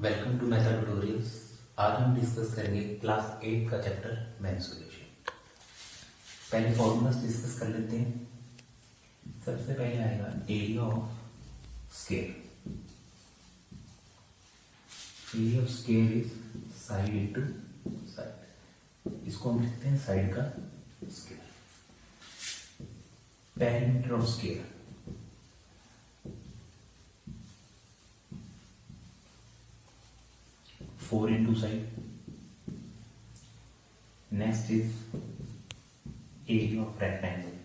Welcome to method tutorials. आज हम discuss करेंगे क्लास 8 का चैप्टर मेंसुरेशन। पहले फॉर्मूलाज डिस्कस कर लेते हैं। सबसे पहले आएगा area of square. Area of square is side into side. इसको हम लिखते हैं साइड का square. Perimeter of square, four into side. Next is area of rectangle,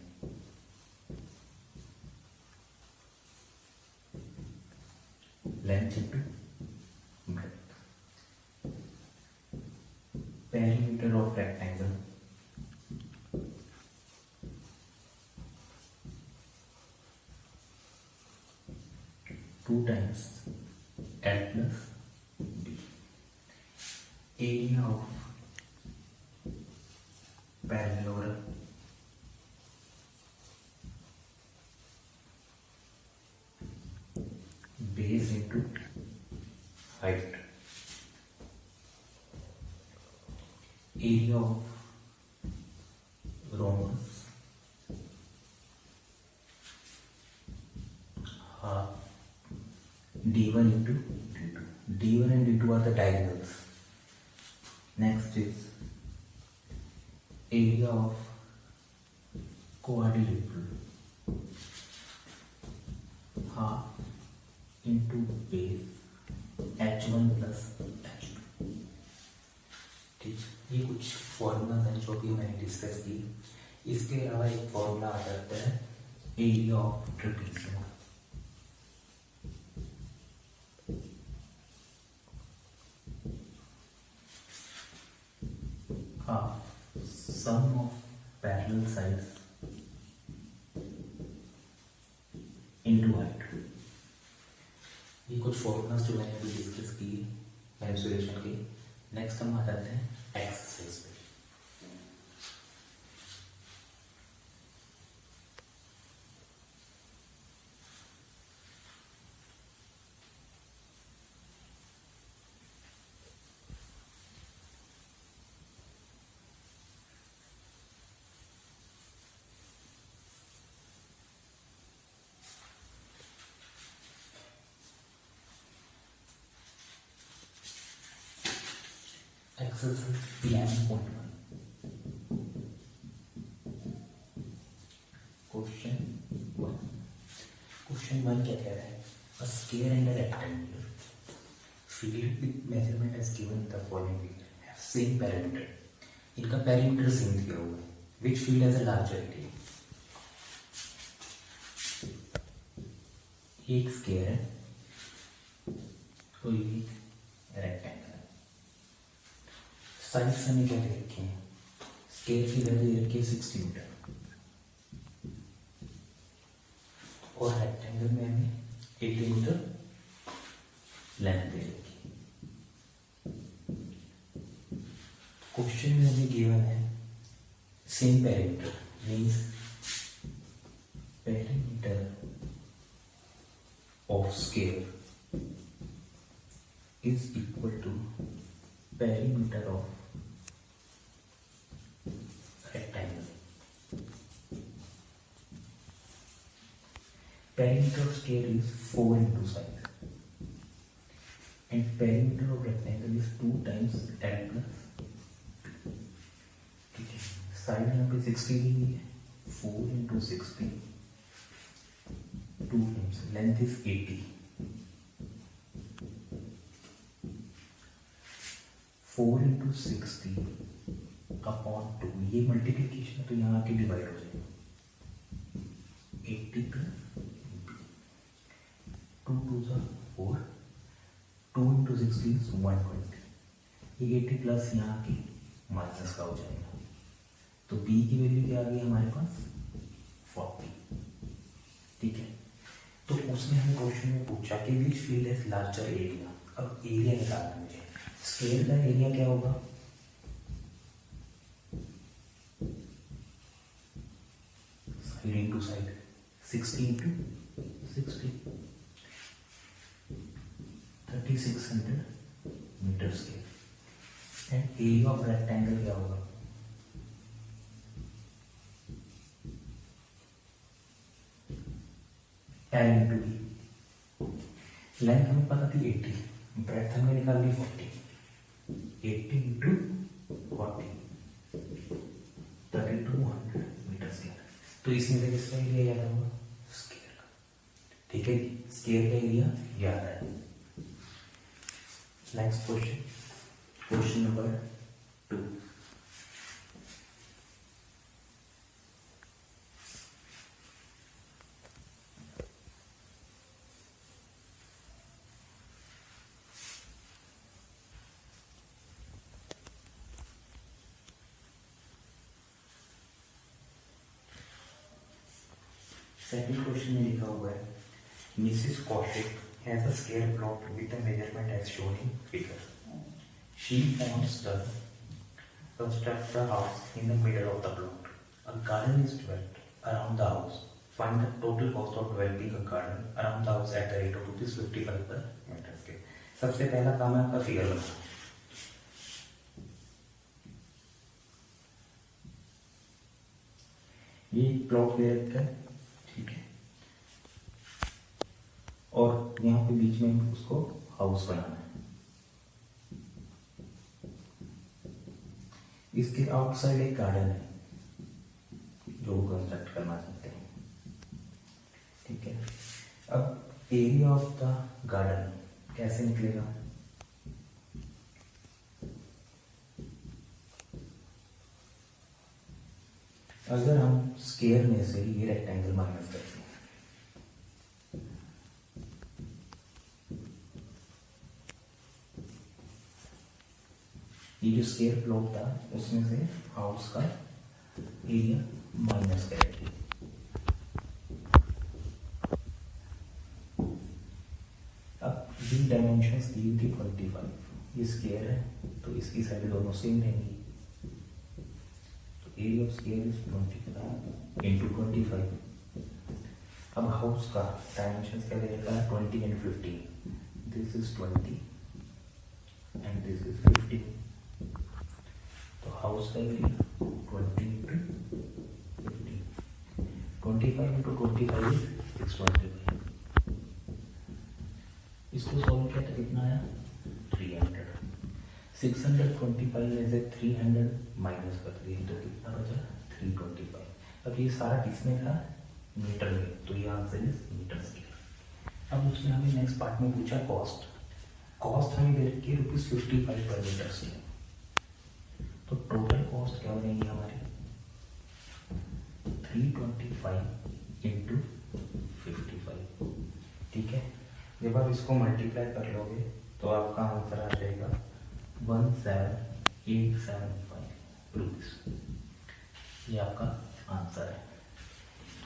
length into breadth. Perimeter of rectangle, two times L plus B. Area of parallelogram, base into height. Area of rhombus, half d1 into d2. d1 and d2 are the diagonals. Next is area of quadrilateral, half into base h1 plus h2। ठीक, ये कुछ formula हैं जो भी मैंने discuss की। इसके अलावा एक फॉर्मूला आ जाता है area of trapezium. half sum of parallel sides into height। ये कुछ फॉर्मूलाज जो मैंने अभी डिस्कस किए मेंसुरेशन के। नेक्स्ट हम आ जाते हैं एक्सरसाइज पे। Exercise 11.1। क्वेश्चन 1। क्वेश्चन 1 क्या कह रहा है? A square and a rectangle filled with measurement as given in the following figure have same perimeter। इनका perimeter सेम दिया हुआ है। Which field has a larger area? एक स्केयर है तो एक रेक्टेंगल है। साइज हमें क्या दे रखे हैं? स्केयर की वैल्यू दे रखी है 60 मीटर और रेक्टेंगल में हमें 80 मीटर लेंथ दे रखी है। क्वेश्चन में हमें गिवन है same perimeter, means perimeter of square is equal to perimeter of rectangle। Perimeter of square is 4 into side and perimeter of rectangle is 2 times L plus। ठीक है, side यहाँ पे 60 दी है, 4 into 60 2 times, length is 80। 4 into 60 upon 2, ये multiplication तो यहाँ आके divide हो जाएगा। 80 प्लस 2 2 4, 2 into 60 is 120। ये 80 प्लस यहाँ आके माइनस का हो जाएगा, तो b की वैल्यू क्या आ गई हमारे पास? 40। ठीक है, तो उसने हमें क्वेश्चन में पूछा कि which field has larger area. अब एरिया निकालना मुझे। स्केयर का एरिया क्या होगा? Side into side, 60 into 60, 3600 metre square and area of rectangle क्या होगा, L इंटू बी। लेंथ हमें पता थी 80, ब्रेथ हमने निकाल ली 40, 80 इंटू 40 3200 मीटर स्क्वायर। तो इसमें से किसका एरिया याद होगा, स्क्वायर का। ठीक है, स्क्वायर का एरिया याद है। Next question, question number 2। Second question में लिखा हुआ है Mrs Kaushik has a square plot with the measurement as shown in figure. She wants to construct the house in the middle of the plot. A garden is developed around the house. Find the total cost of developing a garden around the house at the rate of ₹55 per meter square. सबसे पहला काम है आपका figure बनाना। ये plot ले रखा है, ठीक है, और यहाँ पे बीच में उसको हाउस बनाना है। इसके आउटसाइड एक गार्डन है जो कंस्ट्रक्ट करना चाहते हैं, ठीक है। अब एरिया ऑफ द गार्डन कैसे निकलेगा, अगर हम स्क्वायर में से ये रेक्टेंगल माइनस करते हैं, ये जो स्क्वायर प्लॉट था उसमें से हाउस का एरिया माइनस करेंगे। अब दी डायमेंशंस दी थी 25, ये स्क्वायर है तो इसकी साइड दोनों सेम रहेंगी, तो area of square is 25 into 25। अब हाउस का डायमेंशंस क्या देगा, 20 and 15, this is 20 and this is 15। तो हाउस का एरिया 20 इंटू 15, 25 इंटू 25 इज 625। इसको सॉल्व किया तो कितना आया, 300। 625 में से 300 माइनस कर दिए तो कितना बचा, 325। अब ये सारा किसमें था, मीटर में, तो ये आंसर इज मीटर स्क्वायर। अब उसने हमें नेक्स्ट पार्ट में पूछा कॉस्ट। कॉस्ट हमें दे रखी है ₹55 पर मीटर स्क्वायर, तो टोटल कॉस्ट क्या बनेगी हमारी, 325 इंटू 55, ठीक है। जब आप इसको मल्टीप्लाई कर लोगे तो आपका आंसर आ जाएगा 17875 रुपीज। ये आपका आंसर है।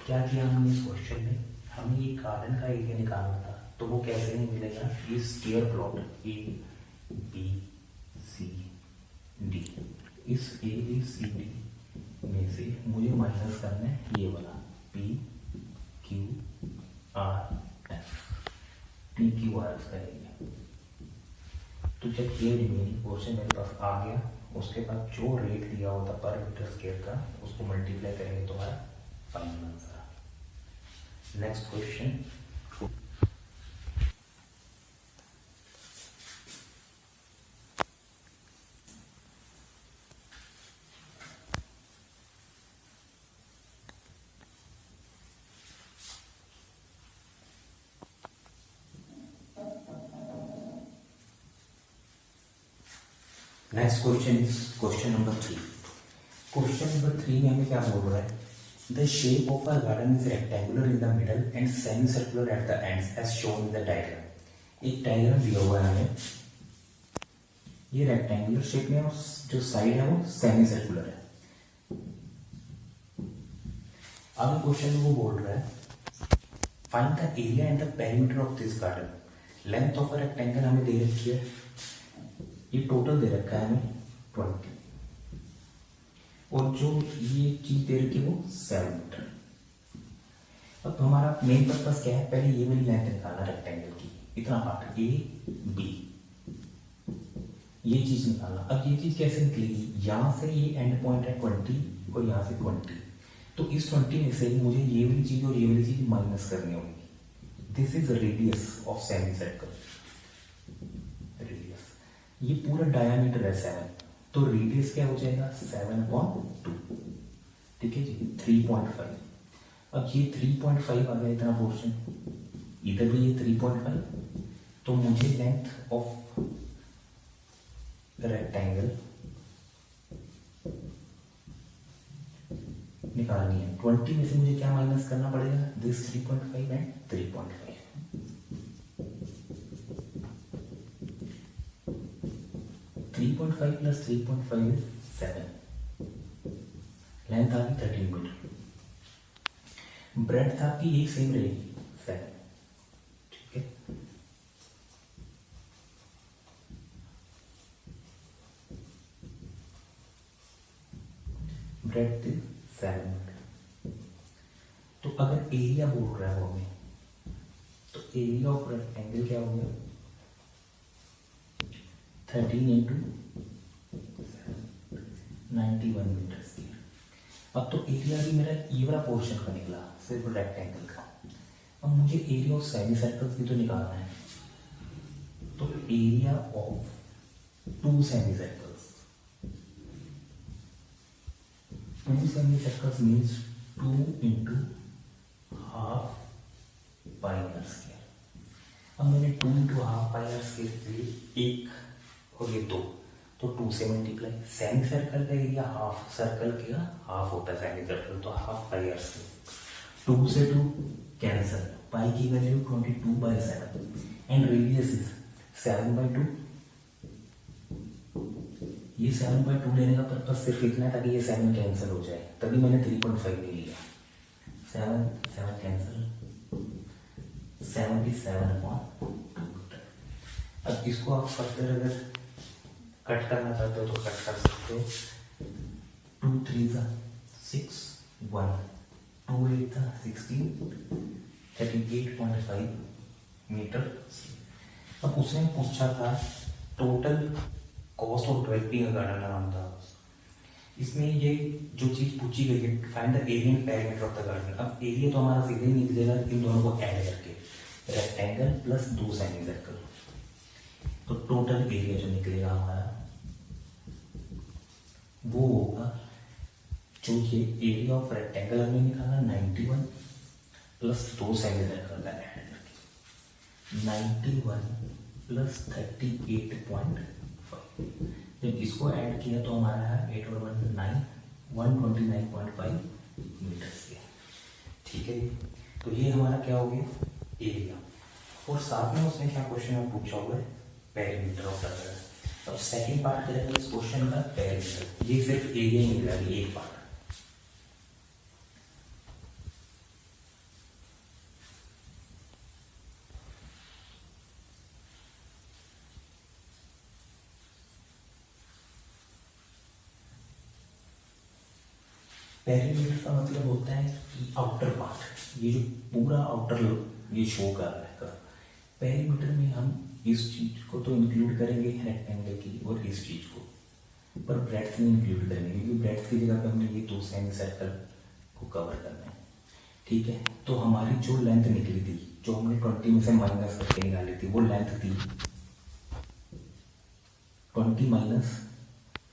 क्या किया हमने इस क्वेश्चन में, हमें ये गार्डन का एरिया निकालना था, तो वो कैसे नहीं मिलेगा, ये स्क्वायर प्लॉट ABCD, इस ABCD में से मुझे माइनस करना है ये वाला PQRS, PQRS का एरिया। तो जब ये रिमेनिंग पोर्शन मेरे पास आ गया, उसके बाद जो रेट दिया होता पर मीटर स्क्वायर का उसको मल्टीप्लाई करेंगे तो हमारा final answer. Next question, next question is question number 3। Question number 3 में हमें क्या बोल रहा है, the shape of a garden is rectangular in the middle and semi circular at the ends as shown in the diagram. एक diagram दिया हुआ है हमें, ये रेक्टेंगुलर शेप में और जो साइड है वो सेमी सर्कुलर है। आगे क्वेश्चन में वो बोल रहा है find the area and the perimeter of this garden. Length of a rectangle हमें दे रखी है, ये टोटल दे रखा है हमें 20, और जो ये चीज दे रखी है वो 7 मीटर। अब तो हमारा मेन पर्पस क्या है, पहले ये वाली लेंथ निकालना रेक्टेंगल की, इतना पार्ट A B, ये चीज निकालना। अब ये चीज कैसे निकलेगी, यहाँ से ये एंड पॉइंट है 20 और यहाँ से 20, तो इस 20 में से मुझे ये वाली चीज और ये वाली चीज माइनस करनी होगी। This is radius of semi circle, radius, ये पूरा डायमीटर है 7, तो रेडियस क्या हो जाएगा 7/2, ठीक है जी, 3.5। अब ये 3.5 आ गया इतना पोर्शन, इधर भी ये 3.5, तो मुझे लेंथ ऑफ रेक्टेंगल निकालनी है। 20 में से मुझे क्या माइनस करना पड़ेगा, this 3.5 and 3.5, 3.5 plus 3.5 is 7, length आ गई 13 मीटर, ब्रेड्थ आपकी एक सेम रहेगी 7, ठीक है। ब्रेड्थ 7 मीटर। तो अगर एरिया बोल रहा है वो हमें, तो एरिया ऑफ रेक्टेंगल क्या हो गया 13 इंटू 91 मीटर स्क्वायर। अब तो एरिया भी मेरा ये वाला पोर्शन का निकला, सिर्फ रेक्टेंगल का। अब मुझे एरिया ऑफ सेमी सर्कल्स भी तो निकालना है, तो area of 2 semi circles, 2 semi circles means 2 into half pi r square. अब मैंने 2 into half pi r square से एक और ये 2, तो 2 से मल्टीप्लाई, सेमी सर्कल का एरिया हाफ सर्कल का हाफ होता है सेमी सर्कल, तो हाफ पाई आर स्क्वायर, 2 से 2 कैंसल, पाई की वैल्यू 22/7 एंड रेडियस इज 7/2। ये 7/2 लेने का पर्पस सिर्फ इतना है ताकि ये 7 कैंसिल हो जाए, तभी मैंने 3.5 ले लिया। 7 कैंसिल, 77/2। अब इसको आप फर्दर अगर कट करना चाहते हो तो कट कर सकते हो। 2 3 6 1, 2 8 16, 38.5 मीटर। अब उसने पूछा था total cost of developing garden नाम था। इसमें ये जो चीज पूछी गई है, find the area and perimeter of the garden. अब एरिया तो हमारा सीधे ही निकलेगा इन दोनों को ऐड करके, रेक्टेंगल प्लस 2 सेमी सर्कल, तो टोटल एरिया जो निकलेगा हमारा वो होगा, जो ये एरिया ऑफ रेक्टेंगल हमें निकाला 91 प्लस 2 सेमी सर्कल का ऐड करके, 91 प्लस 38.5। जब इसको ऐड किया तो हमारा है 8 और 1 9, 129.5 मीटर से, ठीक है। तो ये हमारा क्या हो गया एरिया, और साथ में उसने क्या क्वेश्चन में पूछा हुआ है पेरीमीटर ऑफ द गार्डन। अब सेकंड पार्ट करेंगे इस क्वेश्चन का पेरीमीटर, ये सिर्फ एरिया ही मिला है एक पार्ट। पेरीमीटर का मतलब होता है कि आउटर पार्ट, ये जो पूरा आउटर ये शो कर रहा है। पेरीमीटर में हम इस चीज को तो इंक्लूड करेंगे रेक्टेंगल की और इस चीज को, पर ब्रेड्थ में इंक्लूड करेंगे क्योंकि ब्रेड्थ की जगह पे हमने ये 2 सेमी सर्कल को कवर करना है, ठीक है। तो हमारी जो लेंथ निकली थी, जो हमने 20 में से माइनस करके निकाली थी, वो लेंथ थी 20 माइनस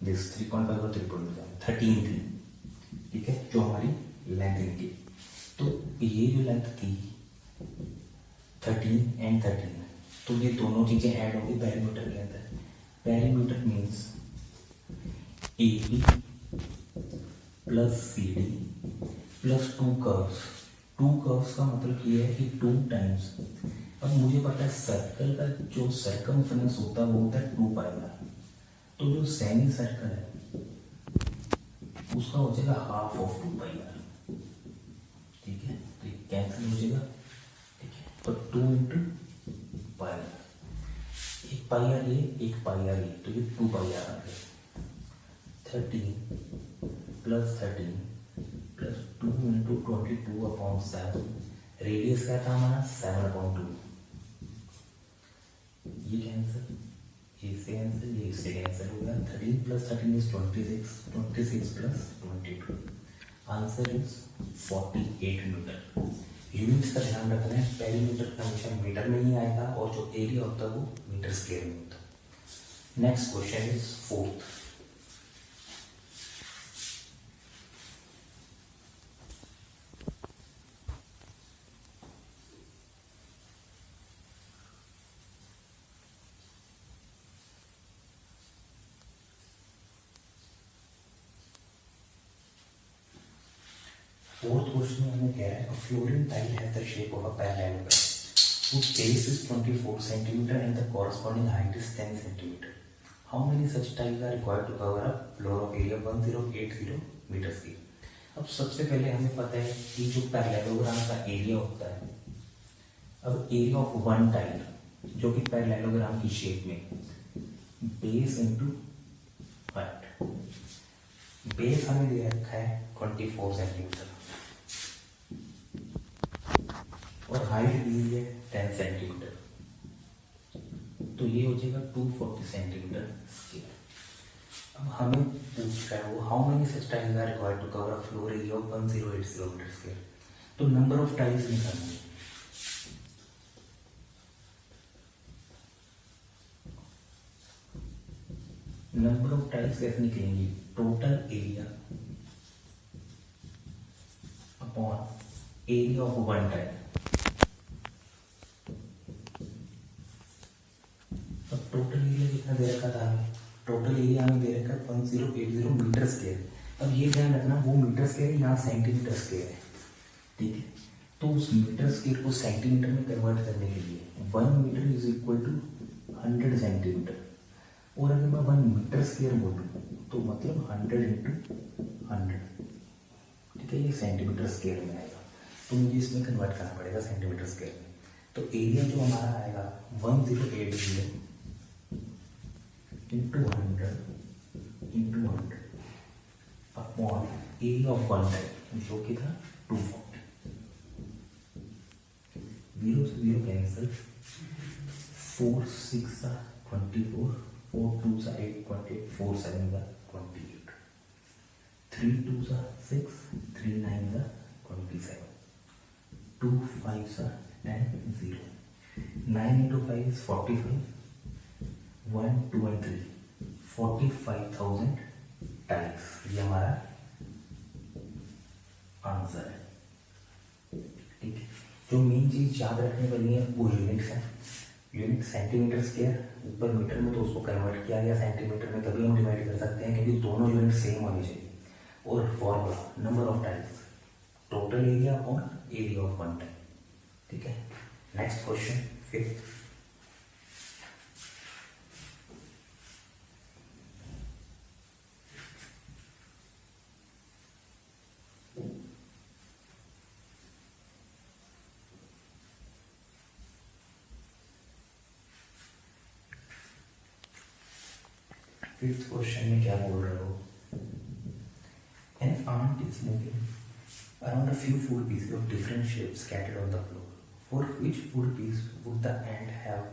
दिस 3.5 और 3.5 13 थी, ठीक है, जो हमारी लेंथ निकली। तो ये जो लेंथ थी 13 एंड 13, तो ये दोनों चीजें ऐड होंगी पेरीमीटर के अंदर। Perimeter means AB plus CD plus 2 curves. 2 curves का मतलब ये है कि 2 टाइम्स, अब मुझे पता है सर्कल का जो सर्कमफ्रेंस होता है वो होता है 2 पाई आर, तो जो सेमी सर्कल है उसका हो जाएगा हाफ ऑफ 2 पाई आर, ठीक है, तो कैंसिल हो जाएगा, ठीक है। तो 2 इंटू पाई आर, एक पाई आर ये, एक पाई आर ये, तो ये 2 पाई आर आ गया। 13 प्लस 13 प्लस 2 इंटू 22/7, रेडियस क्या था हमारा 7/2, ये कैंसिल, ये इससे आंसर, ये इससे आंसर हो गया। 13 plus 13 is 26, 26 plus 22, answer is 48 metre. Units का ध्यान रखना है, पेरीमीटर हमेशा मीटर में ही आएगा और जो एरिया होता है वो मीटर स्क्वायर में होता है। Next question is fourth. Fourth question में हमें कह रहा है flooring tile has the shape of a parallelogram whose base is 24 centimeter and the corresponding height is 10 centimeter. How many such tiles are required to cover a floor of area 1080 meter square? अब सबसे पहले हमें पता है कि जो parallelogram का area होता है, अब एरिया ऑफ वन टाइल जो कि पैरेललोग्राम की शेप में बेस इनटू हाइट, बेस हमें दे रखा है 24 सेंटीमीटर और हाइट दी है 10 सेंटीमीटर, तो ये हो जाएगा 240 सेंटीमीटर स्क्वायर। अब हमें पूछ रहा है वो how many such tiles are required to cover a floor area of 1080 metre square, तो नंबर ऑफ टाइल्स निकालना है। नंबर ऑफ टाइल्स कैसे निकलेंगे, total area upon area of one tile. अब टोटल एरिया कितना दे रखा था हमें, टोटल एरिया हमें दे रखा 1080 मीटर स्क्वायर। अब ये ध्यान रखना वो मीटर स्क्वायर है, यहाँ सेंटीमीटर स्क्वायर है, ठीक है। तो उस मीटर स्क्वायर को सेंटीमीटर में कन्वर्ट करने के लिए 1 metre is equal to 100 centimetre, और अगर मैं 1 मीटर स्क्वायर बोलूँ तो मतलब 100 इंटू 100, ठीक है, ये सेंटीमीटर स्क्वायर में आएगा, तो मुझे इसमें कन्वर्ट करना पड़ेगा सेंटीमीटर स्क्वायर में। तो एरिया जो हमारा आएगा 1080 into 100 upon area of one tile जो कि था 240, 0 से 0 cancel, 4 6 24, 4 2 8 28, 4 7 28, 3 2 6, 3 9 27, 2 5 10, 0, 9 into 5 is 45, 1 2 and 3, 45,000 tiles, ये हमारा आंसर है, ठीक है। जो मेन चीज याद रखने वाली है वो यूनिट्स है, यूनिट सेंटीमीटर स्क्वायर, ऊपर मीटर में तो उसको कन्वर्ट किया गया सेंटीमीटर में, तभी हम डिवाइड कर सकते हैं क्योंकि दोनों यूनिट सेम होने चाहिए। और formula number of tiles, total area upon area of one tile, ठीक है। Next question fifth. Fifth question में क्या बोल रहे हो, an ant is moving around a few food pieces of different shapes scattered on the floor. For which food piece would the ant have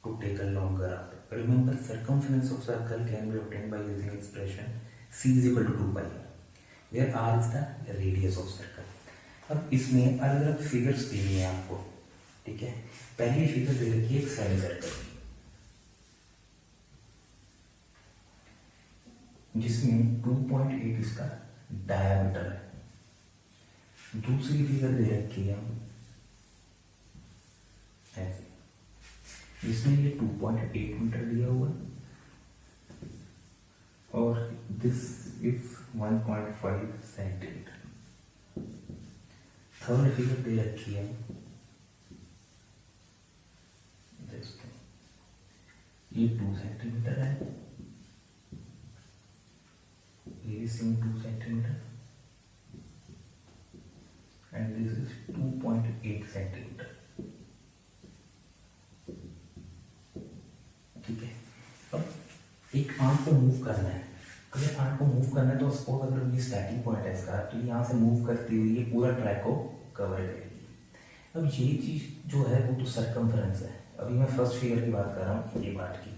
to take a longer route? Remember, circumference of circle can be obtained by using expression c is equal to 2 pi r, where r is the radius of circle. अब इसमें अलग अलग figures दी हुई हैं आपको, ठीक है। पहली फिगर दे रखी है एक सेमी सर्कल की, जिसमें 2.8 इसका डायमीटर है। दूसरी फिगर दे रखी है ऐसे, जिसमें ये 2.8 मीटर दिया हुआ और this is 1.5 centimetre. Third figure दे रखी है ये 2 सेंटीमीटर है, ये भी same 2 centimetre and this is 2.8 centimetre, ठीक है। अब एक आर्म को मूव करना है, अगर आर्म को मूव करना है तो सपोज अगर ये स्टार्टिंग पॉइंट है इसका, तो यहाँ से मूव करती हुई ये पूरा ट्रैक को कवर करेगी। अब ये चीज जो है वो तो सर्कमफ्रेंस है, अभी मैं फर्स्ट फिगर की बात कर रहा हूँ ये पार्ट की।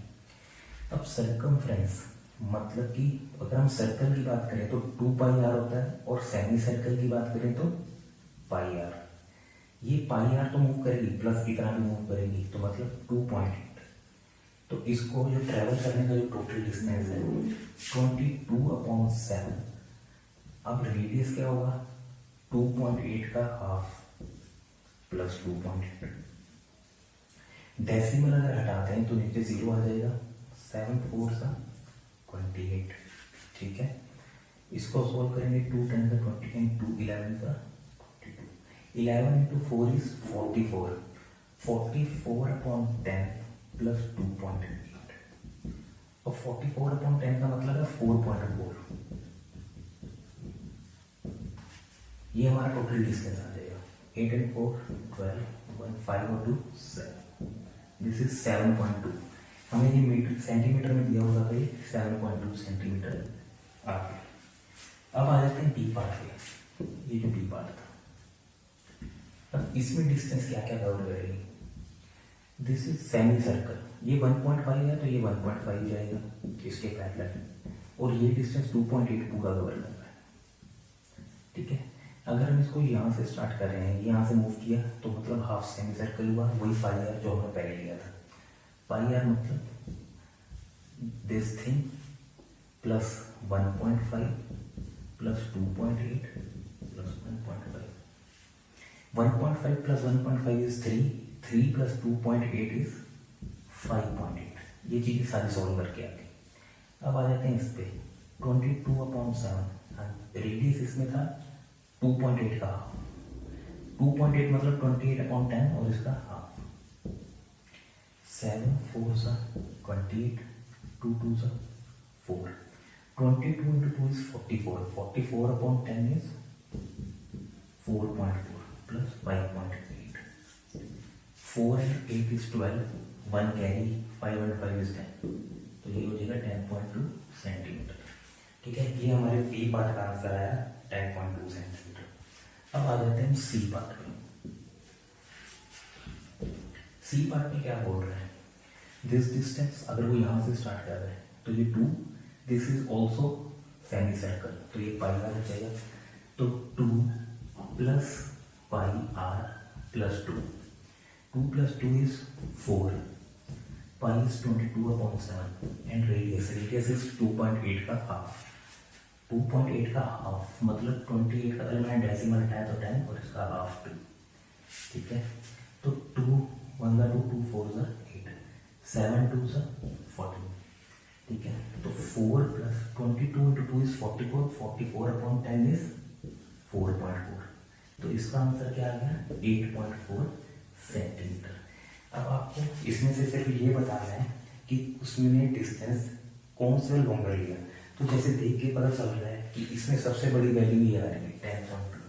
अब सरकमफ्रेंस मतलब कि अगर हम सर्कल की बात करें तो 2 पाई आर होता है, और सेमी सर्कल की बात करें तो पाई आर। ये पाई आर तो मूव करेगी, प्लस इतना भी मूव करेगी, तो मतलब 2.8। तो इसको जो ट्रेवल करने का जो टोटल डिस्टेंस है 22/7। अब रेडियस क्या होगा, 2.8 का हाफ प्लस 2.8। डेसिमल अगर हटाते हैं तो नीचे 0 आ जाएगा, 7 4 सा 28। ठीक है, इसको सोल्व करेंगे, 2 10 का 20 एंड 2 11 का 42। 11 इंटू 4 इज 44। 44/10 प्लस 2.8। और 44/10 का मतलब है 4.4। ये हमारा टोटल डिस्टेंस आ जाएगा। 8 and 4 12 1 5 और 2 7। This is 7.2। हमें ये मीटर सेंटीमीटर में दिया होगा, भाई 7.2 सेंटीमीटर आ गया। अब आ जाते हैं डी पार्ट पे। ये जो डी पार्ट था, अब इसमें डिस्टेंस क्या क्या कवर करेगी। दिस इज सेमी सर्कल, ये 1.5 है तो ये 1.5 जाएगा इसके पैरेलल, और ये डिस्टेंस 2.8 पूरा कवर कर रहा है। ठीक है, अगर हम इसको यहाँ से स्टार्ट कर रहे हैं, यहाँ से मूव किया तो मतलब हाफ सेमी सर्कल हुआ, वही पाई आर जो हमने पहले लिया था। पाई आर मतलब this thing plus 1.5 plus 2.8 plus 1.5। 1.5 plus 1.5 is 3। 3 plus 2.8 is 5.8। ये चीज़ें सारी सॉल्व करके आती। अब आ जाते हैं इस पे 22/7। रेडियस इसमें था 2.8 का हाफ। 2.8 मतलब 28/10 और इसका हाफ। 7 4 सा 28, 2 2 सा 4। 22 into 2 is 44. 44/10 is 4.4 plus 5.8. 4 and 8 is 12. 1 carry, 5 and 5 is 10. तो ये हो जाएगा 10.2 सेंटीमीटर। ठीक है, ये हमारे बी पार्ट का आंसर आया 10.2 सेंटीमीटर। अब आ जाते हैं सी पार्ट में। सी पार्ट में क्या बोल रहे हैं, दिस डिस्टेंस अगर वो यहाँ से स्टार्ट कर रहे हैं तो ये 2, this is also semi circle, तो ये पाई आर हो जाएगा। तो 2 plus pi r plus 2। 2 plus 2 is 4. Pi is 22/7 and radius is 2.8 का हाफ। 2.8 का हाफ मतलब 28 का, अगर मैंने डेसिमल हटाया तो 10 और इसका हाफ 2। ठीक है, तो 2 1 का 2 2 4 का 8 7 2 सा 14। ठीक है, तो 4 प्लस 22 into 2 is 44। 44/10 is 4.4। तो इसका आंसर क्या आ गया 8.4 सेंटीमीटर। अब आपको इसमें से सिर्फ ये बताना है कि उसमें डिस्टेंस कौन से लॉन्गर लिया। तो जैसे देख के पता चल रहा है कि इसमें सबसे बड़ी वैल्यू ये आ रही है 10.2,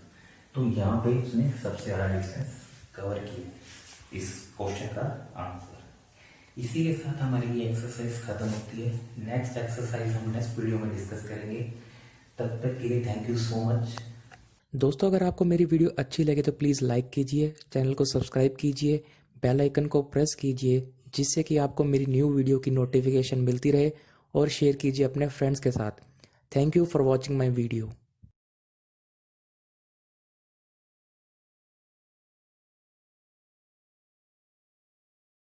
तो यहाँ पे उसने सबसे ज़्यादा डिस्टेंस कवर किया इस क्वेश्चन का आंसर। इसी के साथ हमारी ये एक्सरसाइज खत्म होती है। नेक्स्ट एक्सरसाइज हम नेक्स्ट वीडियो में डिस्कस करेंगे। तब तक के लिए थैंक यू सो मच। दोस्तों, अगर आपको मेरी वीडियो अच्छी लगे तो प्लीज़ लाइक कीजिए, चैनल को सब्सक्राइब कीजिए, बेल आइकन को प्रेस कीजिए, जिससे कि आपको मेरी न्यू वीडियो की नोटिफिकेशन मिलती रहे, और शेयर कीजिए अपने फ्रेंड्स के साथ। Thank you for watching my video.